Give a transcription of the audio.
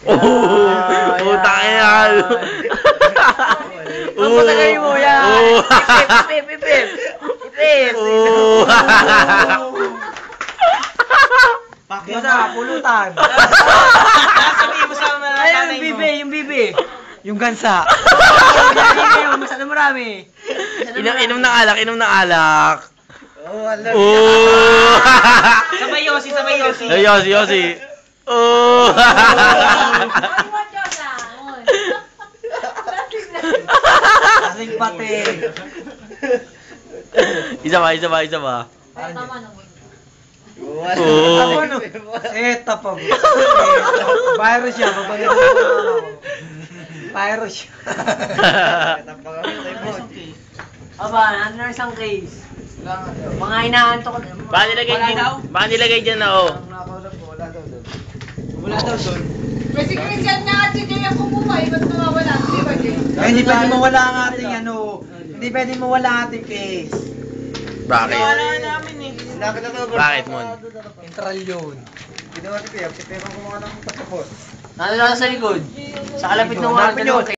Utang yan. Ang patagay mo yan. Ipip. Pakita, pulutan. Sabihin mo sa mga nanay mo. Yung bibi. Yung gansa. Yung masala marami. Inom ng alak. Sabay Yossi. Yossi. Kasing pati. Isa ba? Tama naman. Ako ano? Tapos. Virus siya. Virus siya. Aba, ano na isang case? Mga inaanto ko. Baka nilagay dyan na Wala daw doon. Kasi Christian na at si Jay ang kumumay, ba't nawawala? Di ba, Jay? Ay, hindi pwede mawala ang ating hindi pwede mawala ang ating case. Bakit? Bakit, Mon? Intral yun. Ano na sa likod? Sa kalapit ng mga